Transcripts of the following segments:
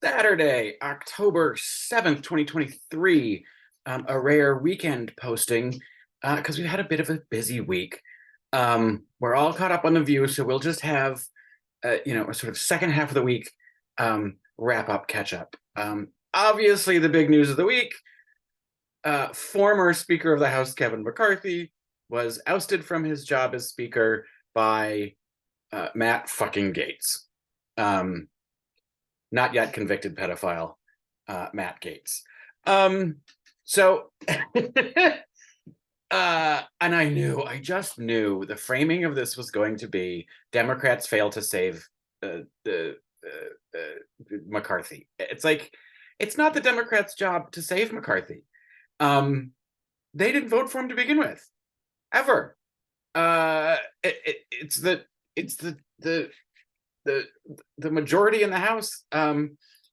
Saturday, October 7th, 2023. A rare weekend posting because we had a bit of a busy week. We're all caught up on The View, so we'll just have, a sort of second half of the week wrap up, catch up. Obviously, the big news of the week, former Speaker of the House, Kevin McCarthy, was ousted from his job as Speaker by Matt fucking Gaetz. Not yet convicted pedophile, Matt Gaetz. So, and I just knew the framing of this was going to be Democrats fail to save McCarthy. It's like, it's not the Democrats' job to save McCarthy. They didn't vote for him to begin with, ever. It's the majority in the House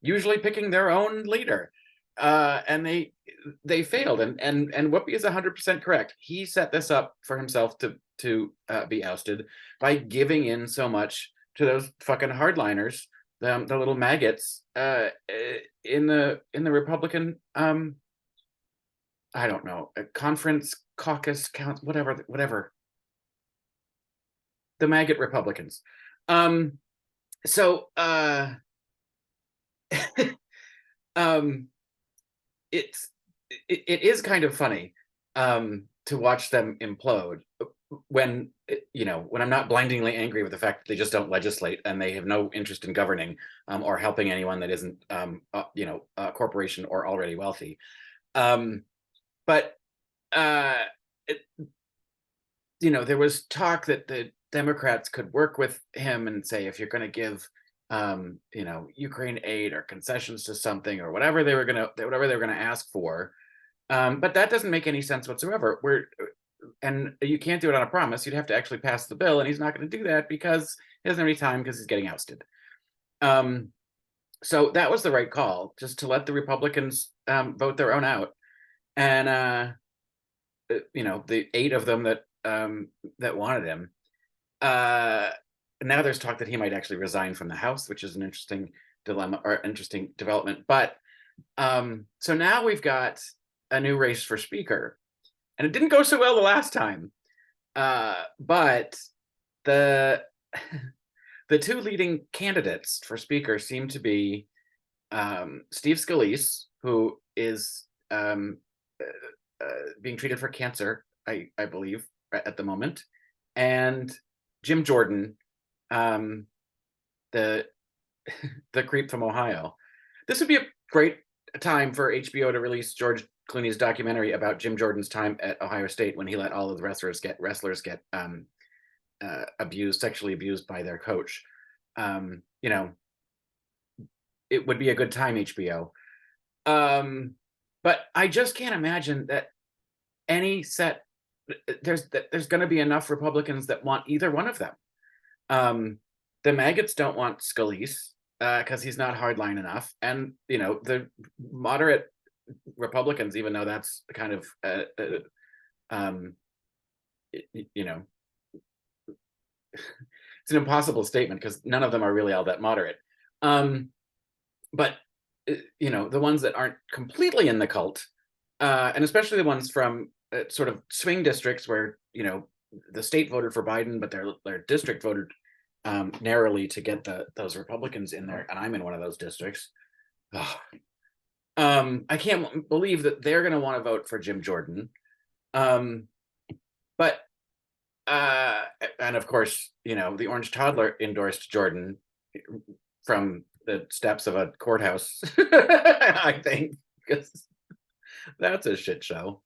usually picking their own leader, and they failed. And Whoopi is 100% correct. He set this up for himself to be ousted by giving in so much to those fucking hardliners, the little maggots in the Republican I don't know, a conference, caucus, whatever. The maggot Republicans. So it is kind of funny to watch them implode when I'm not blindingly angry with the fact that they just don't legislate and they have no interest in governing or helping anyone that isn't a corporation or already wealthy. But there was talk that the Democrats could work with him and say, if you're going to give, Ukraine aid or concessions to something or whatever they were going to ask for, but that doesn't make any sense whatsoever. And you can't do it on a promise. You'd have to actually pass the bill, and he's not going to do that because he doesn't have any time because he's getting ousted. So that was the right call, just to let the Republicans vote their own out. And the 8 of them that wanted him. Now there's talk that he might actually resign from the House, which is an interesting dilemma or interesting development. But so now we've got a new race for Speaker, and it didn't go so well the last time. But the 2 leading candidates for Speaker seem to be Steve Scalise, who is being treated for cancer, I believe, at the moment, and Jim Jordan, the creep from Ohio. This would be a great time for HBO to release George Clooney's documentary about Jim Jordan's time at Ohio State when he let all of the wrestlers get sexually abused by their coach. It would be a good time, HBO. But I just can't imagine that there's going to be enough Republicans that want either one of them. The maggots don't want Scalise because he's not hardline enough, and the moderate Republicans, even though that's kind of it's an impossible statement because none of them are really all that moderate. But the ones that aren't completely in the cult, and especially the ones from sort of swing districts where the state voted for Biden, but their district voted narrowly to get those Republicans in there, and I'm in one of those districts. I can't believe that they're going to want to vote for Jim Jordan. But and of course, the orange toddler endorsed Jordan from the steps of a courthouse, I think, because that's a shit show.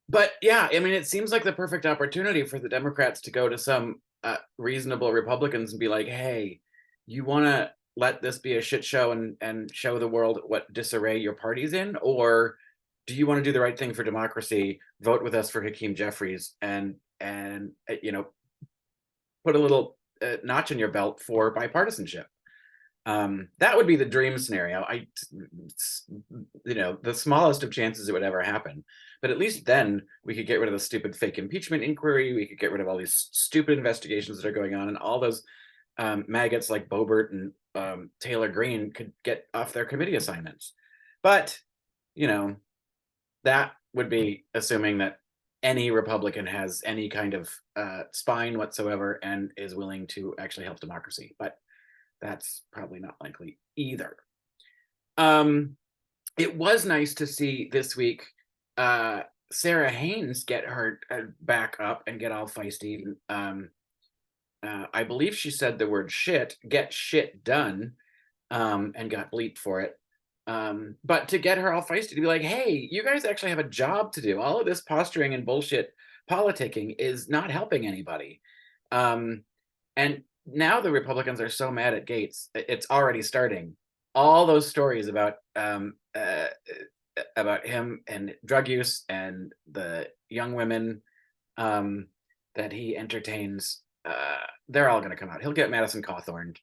But yeah, I mean, it seems like the perfect opportunity for the Democrats to go to some reasonable Republicans and be like, hey, you want to let this be a shit show and show the world what disarray your party's in? Or do you want to do the right thing for democracy, vote with us for Hakeem Jeffries, and put a little notch in your belt for bipartisanship? That would be the dream scenario. The smallest of chances it would ever happen, but at least then we could get rid of the stupid fake impeachment inquiry. We could get rid of all these stupid investigations that are going on and all those maggots like Boebert and Taylor Greene could get off their committee assignments. But, you know, that would be assuming that any Republican has any kind of spine whatsoever and is willing to actually help democracy. But that's probably not likely either. It was nice to see this week Sarah Haynes get her back up and get all feisty. I believe she said the word shit, get shit done, and got bleeped for it. But to get her all feisty, to be like, hey, you guys actually have a job to do. All of this posturing and bullshit politicking is not helping anybody. And now the Republicans are so mad at Gaetz, it's already starting. All those stories about him and drug use and the young women that he entertains, they're all going to come out. He'll get Madison Cawthorned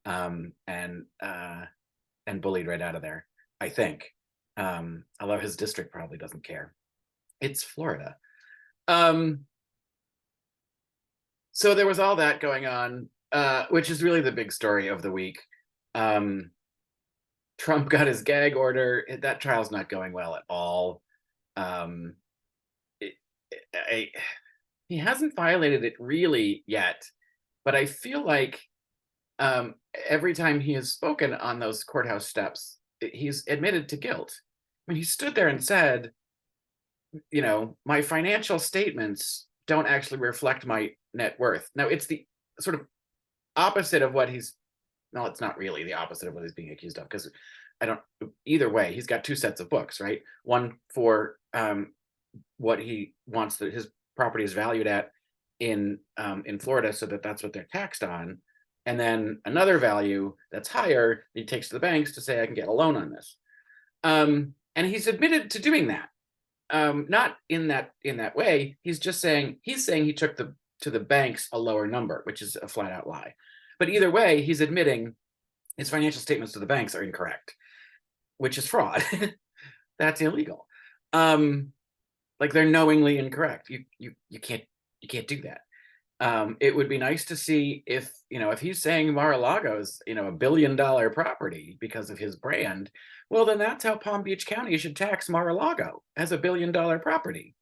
and bullied right out of there, I think. Although his district probably doesn't care. It's Florida. So there was all that going on, which is really the big story of the week. Trump got his gag order. That trial's not going well at all. He hasn't violated it really yet, but I feel like every time he has spoken on those courthouse steps, he's admitted to guilt. I mean, he stood there and said, you know, my financial statements don't actually reflect my net worth. Now, it's the sort of opposite of what he's, no, it's not really the opposite of what he's being accused of, because I don't, either way, he's got two sets of books, right? One for what he wants that his property is valued at in Florida, so that's what they're taxed on. And then another value that's higher that he takes to the banks to say, I can get a loan on this. And he's admitted to doing that. Not in that way. He's just saying he took to the banks a lower number, which is a flat out lie. But either way, he's admitting his financial statements to the banks are incorrect, which is fraud. That's illegal. Like, they're knowingly incorrect. You can't do that. It would be nice to see if he's saying Mar-a-Lago is $1 billion property because of his brand. Well, then that's how Palm Beach County should tax Mar-a-Lago as a $1 billion property,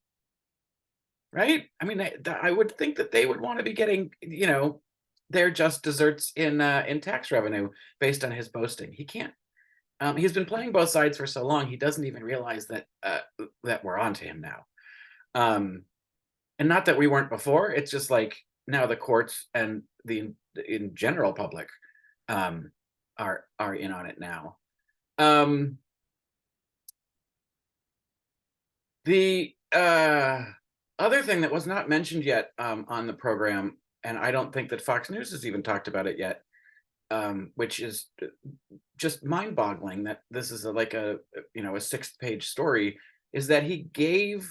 right? I mean, I would think that they would want to be getting their just desserts in tax revenue based on his boasting. He can't. He's been playing both sides for so long, he doesn't even realize that we're onto him now. And not that we weren't before. It's just like now the courts and the in general public are in on it now. The other thing that was not mentioned yet on the program, and I don't think that Fox News has even talked about it yet, which is just mind-boggling that this is a 6-page story, is that he gave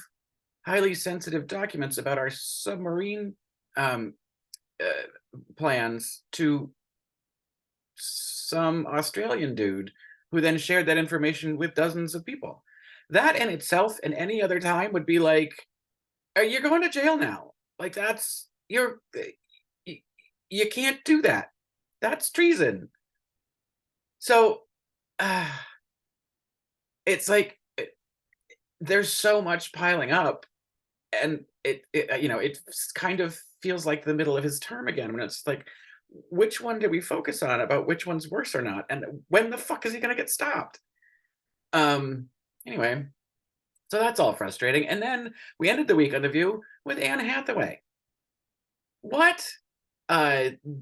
highly sensitive documents about our submarine plans to some Australian dude who then shared that information with dozens of people. That in itself, and any other time, would be like, you're going to jail now. Like, you can't do that. That's treason. So it's like there's so much piling up, and it kind of feels like the middle of his term again, when it's like, which one do we focus on about which one's worse or not, and when the fuck is he going to get stopped? Anyway, so that's all frustrating. And then we ended the week on The View with Anne Hathaway. What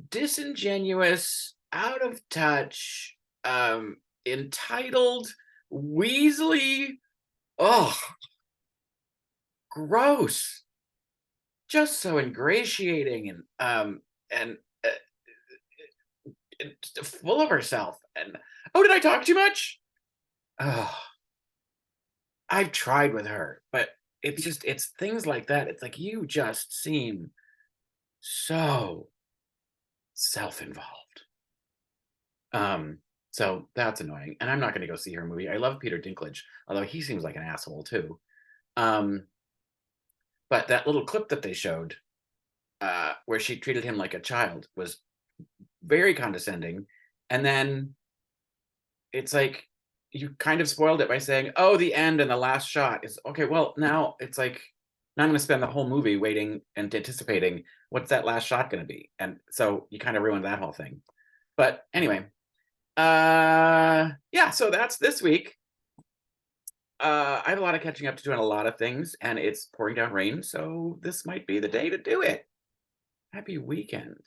disingenuous, out of touch, entitled, Weasley, gross, just so ingratiating and full of herself. And did I talk too much? I've tried with her, but it's things like that. It's like, you just seem so self-involved. So that's annoying. And I'm not going to go see her movie. I love Peter Dinklage, although he seems like an asshole too. But that little clip that they showed, where she treated him like a child, was very condescending. And then it's like you kind of spoiled it by saying, oh, the end and the last shot is okay. Well, now it's like, now I'm going to spend the whole movie waiting and anticipating what's that last shot going to be. And so you kind of ruined that whole thing. But anyway, yeah, so that's this week. I have a lot of catching up to do on a lot of things, and it's pouring down rain, so this might be the day to do it. Happy weekend.